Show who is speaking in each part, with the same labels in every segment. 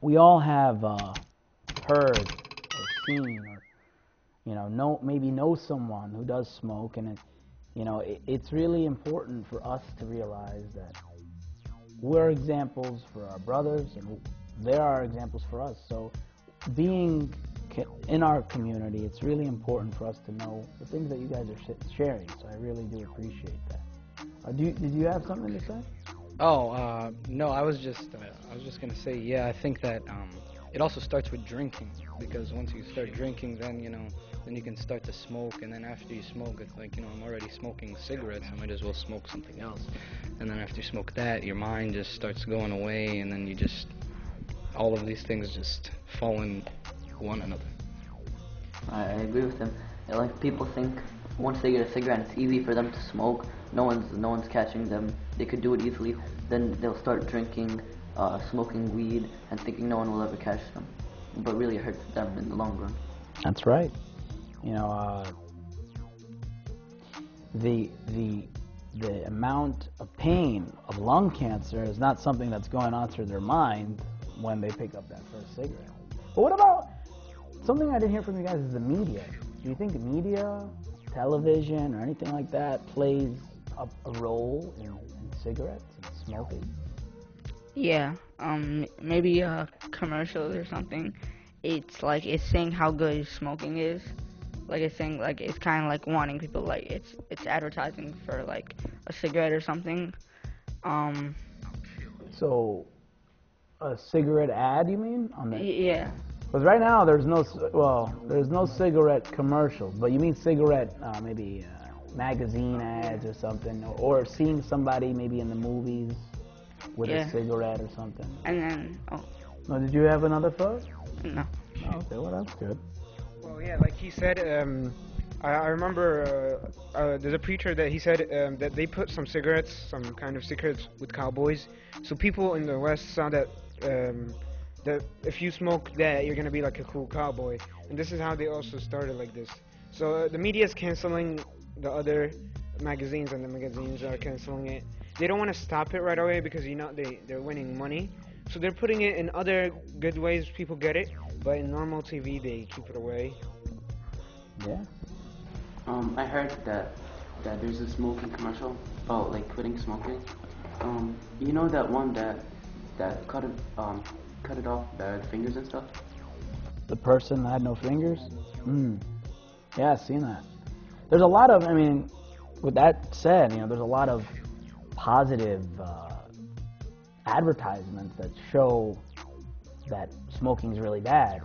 Speaker 1: we all have heard or seen or maybe know someone who does smoke, and it's really important for us to realize that we're examples for our brothers, and there are examples for us. So being in our community, it's really important for us to know the things that you guys are sharing. So I really do appreciate that. Did you have something to say?
Speaker 2: Oh, no, I was just gonna say, yeah, I think that it also starts with drinking, because once you start drinking, then then you can start to smoke, and then after you smoke, it's like, I'm already smoking cigarettes, I might as well smoke something else, and then after you smoke that, your mind just starts going away, and then all of these things just fall in one another.
Speaker 3: I agree with him. Like, people think once they get a cigarette, it's easy for them to smoke. No one's catching them. They could do it easily. Then they'll start drinking, smoking weed, and thinking no one will ever catch them. But really, it hurts them in the long run.
Speaker 1: That's right. The amount of pain of lung cancer is not something that's going on through their mind when they pick up that first cigarette. But what about something I didn't hear from you guys is the media. Do you think the media, television, or anything like that plays a role in cigarettes and smoking?
Speaker 4: Yeah, maybe commercials or something. It's saying how good smoking is. Like, it's saying, like, it's kind of like wanting people, like, it's advertising for like a cigarette or something.
Speaker 1: So a cigarette ad, you mean?
Speaker 4: Yeah.
Speaker 1: Because right now there's no cigarette commercials, but you mean cigarette maybe magazine ads or something, or seeing somebody maybe in the movies with a cigarette or something.
Speaker 4: And then,
Speaker 1: No, did you have another thought?
Speaker 4: No.
Speaker 1: Oh, okay, well that's good.
Speaker 5: Well, yeah, like he said, I remember there's a preacher that he said that they put some kind of cigarettes with cowboys, so people in the West saw that that if you smoke that, you're gonna be like a cool cowboy, and this is how they also started like this. So the media is canceling the other magazines, and the magazines are canceling it. They don't want to stop it right away because they're winning money, so they're putting it in other good ways people get it, but in normal TV they keep it away.
Speaker 1: Yeah.
Speaker 6: I heard that there's a smoking commercial about like quitting smoking. You know that one that cut it off the fingers and stuff?
Speaker 1: The person that had no fingers? Yeah, I've seen that. There's a lot of, with that said, there's a lot of positive advertisements that show that smoking is really bad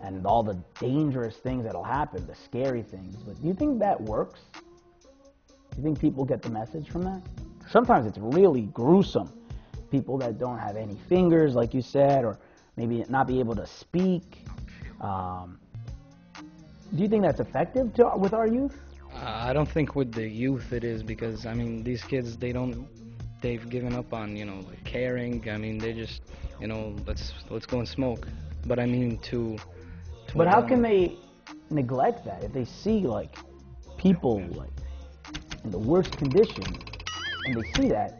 Speaker 1: and all the dangerous things that'll happen, the scary things. But do you think that works? Do you think people get the message from that? Sometimes it's really gruesome. People that don't have any fingers, like you said, or maybe not be able to speak. Do you think that's effective with our youth?
Speaker 2: I don't think with the youth it is, because these kids, they've given up on like caring. They just let's go and smoke. But
Speaker 1: But how can they neglect that if they see like people like in the worst condition and they see that?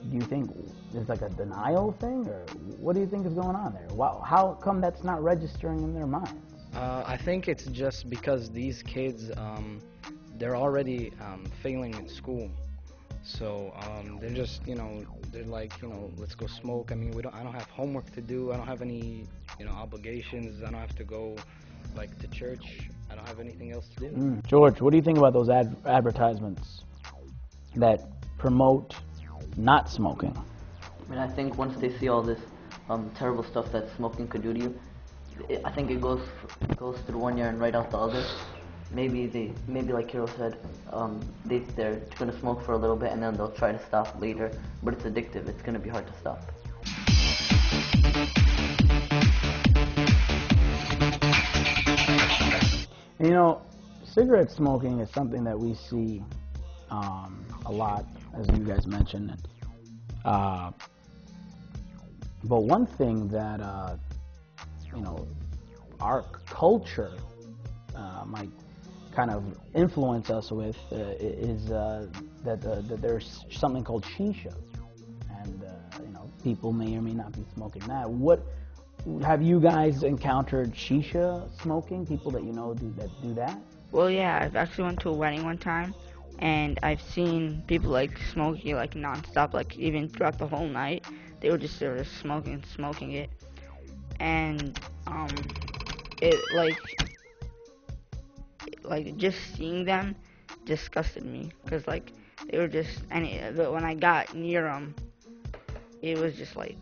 Speaker 1: Do you think there's like a denial thing, or what do you think is going on there? How come that's not registering in their minds?
Speaker 2: I think it's just because these kids, they're already failing in school, so they're just, they're like, let's go smoke. I don't have homework to do. I don't have any, obligations. I don't have to go, like, to church. I don't have anything else to do.
Speaker 1: George, what do you think about those advertisements that promote not smoking?
Speaker 3: I think once they see all this terrible stuff that smoking could do to you, I think it goes through one ear and right out the other. Maybe like Hiro said, they're gonna smoke for a little bit and then they'll try to stop later. But it's addictive. It's gonna be hard to stop.
Speaker 1: Cigarette smoking is something that we see a lot, as you guys mentioned. But one thing that our culture might kind of influence us with is that there's something called shisha, and people may or may not be smoking that. have you guys encountered shisha smoking? People that you know do that?
Speaker 4: Well, yeah, I've actually went to a wedding one time, and I've seen people like smoking like nonstop, like even throughout the whole night. They were just smoking it, and it like just seeing them disgusted me, cause like they were just but when I got near them, it was just like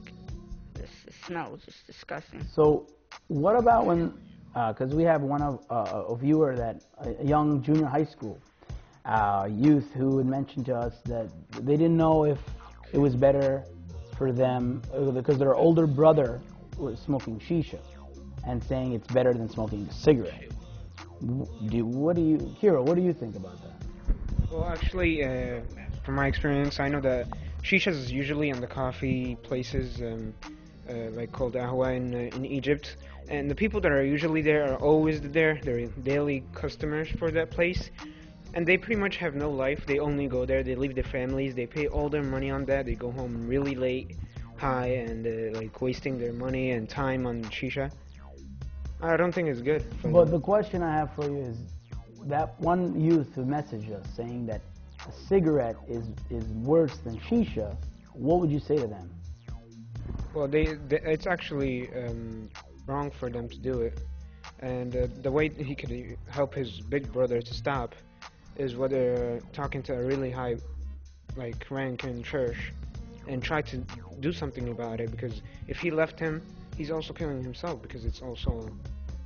Speaker 4: the smell was just disgusting.
Speaker 1: So, what about when? Because we have one of a viewer that a young junior high school youth who had mentioned to us that they didn't know if it was better for them because their older brother was smoking shisha and saying it's better than smoking a cigarette. Hiro, what do you think about that?
Speaker 5: Well, actually, from my experience, I know that shishas is usually on the coffee places, like called ahwa in Egypt, and the people that are usually there are always there. They're daily customers for that place, and they pretty much have no life. They only go there. They leave their families. They pay all their money on that. They go home really late, high, and like wasting their money and time on shisha. I don't think it's good for
Speaker 1: But
Speaker 5: them.
Speaker 1: the question I have for you is that one youth who messaged us saying that a cigarette is worse than shisha. What would you say to them?
Speaker 5: Well, it's actually wrong for them to do it, and the way he could help his big brother to stop is whether talking to a really high like rank in church and try to do something about it, because if he left him, he's also killing himself, because it's also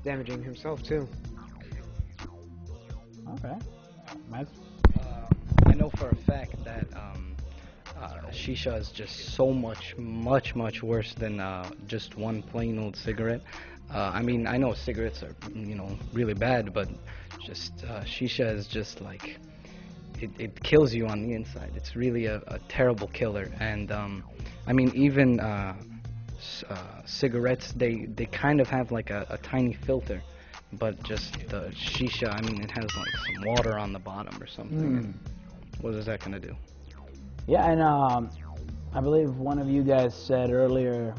Speaker 5: damaging himself too.
Speaker 1: Okay. Max?
Speaker 2: I know for a fact that shisha is just so much worse than just one plain old cigarette. I mean, I know cigarettes are, really bad, but just shisha is just like it kills you on the inside. It's really a terrible killer. And I mean, even cigarettes, they kind of have like a tiny filter, but just the shisha, I mean, it has like some water on the bottom or something. And what is that gonna do?
Speaker 1: Yeah, and I believe one of you guys said earlier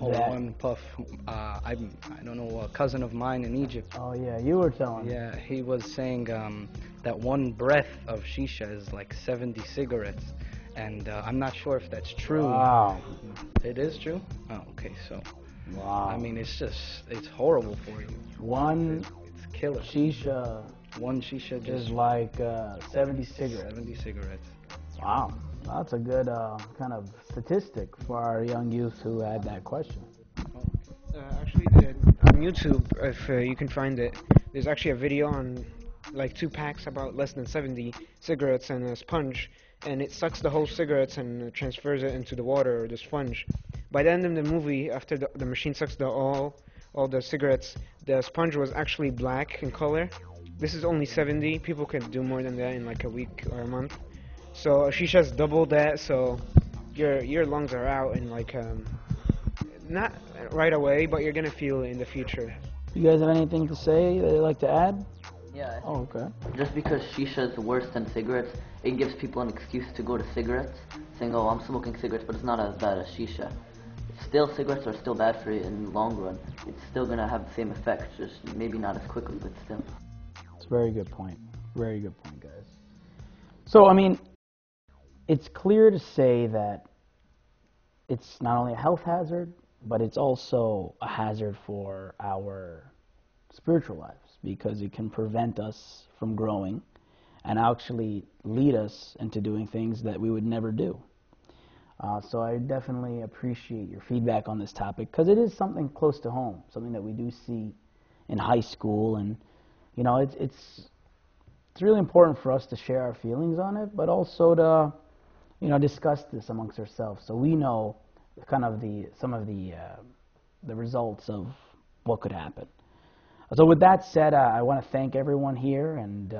Speaker 2: Oh,
Speaker 1: that.
Speaker 2: one puff. I don't know, a cousin of mine in Egypt.
Speaker 1: Oh yeah, you were telling.
Speaker 2: Yeah, he was saying that one breath of shisha is like 70 cigarettes, and I'm not sure if that's true.
Speaker 1: Wow.
Speaker 2: It is true? Oh, okay, so,
Speaker 1: Wow.
Speaker 2: I mean, it's horrible for you.
Speaker 1: One
Speaker 2: It's killer.
Speaker 1: shisha
Speaker 2: One shisha
Speaker 1: is
Speaker 2: just
Speaker 1: like 70 cigarettes.
Speaker 2: 70 cigarettes.
Speaker 1: Wow. That's a good kind of statistic for our young youth who had that question.
Speaker 5: Actually, on YouTube, if you can find it, there's actually a video on like 2 packs about less than 70 cigarettes and a sponge, and it sucks the whole cigarettes and transfers it into the water or the sponge. By the end of the movie, after the machine sucks all the cigarettes, the sponge was actually black in color. This is only 70. People can do more than that in like a week or a month. So shisha's double that. So your lungs are out in like not right away, but you're gonna feel it in the future.
Speaker 1: You guys have anything to say that you'd like to add?
Speaker 3: Yeah,
Speaker 1: Oh, okay.
Speaker 3: just because shisha is worse than cigarettes, it gives people an excuse to go to cigarettes, saying, oh, I'm smoking cigarettes, but it's not as bad as shisha. Still, cigarettes are still bad for you in the long run. It's still going to have the same effect, just maybe not as quickly, but still.
Speaker 1: It's a very good point. Very good point, guys. So, I mean, it's clear to say that it's not only a health hazard, but it's also a hazard for our spiritual lives, because it can prevent us from growing and actually lead us into doing things that we would never do. So I definitely appreciate your feedback on this topic, because it is something close to home, something that we do see in high school, and it's really important for us to share our feelings on it, but also to discuss this amongst ourselves, so we know kind of some of the results of what could happen. So with that said, I want to thank everyone here, and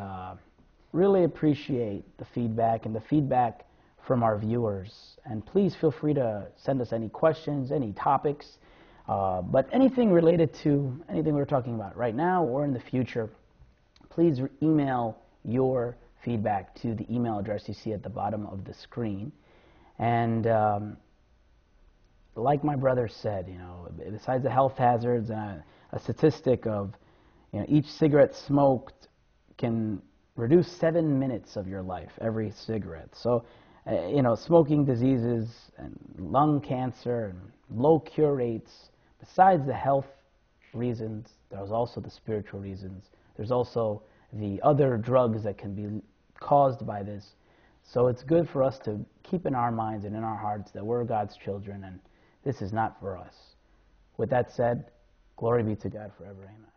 Speaker 1: really appreciate the feedback and the feedback from our viewers. And please feel free to send us any questions, any topics, but anything related to anything we're talking about right now or in the future, please email your feedback to the email address you see at the bottom of the screen. And like my brother said, besides the health hazards and a statistic of, each cigarette smoked can reduce 7 minutes of your life, every cigarette. So, smoking diseases and lung cancer and low cure rates, besides the health reasons, there's also the spiritual reasons. There's also the other drugs that can be caused by this. So it's good for us to keep in our minds and in our hearts that we're God's children and this is not for us. With that said, glory be to God forever. Amen.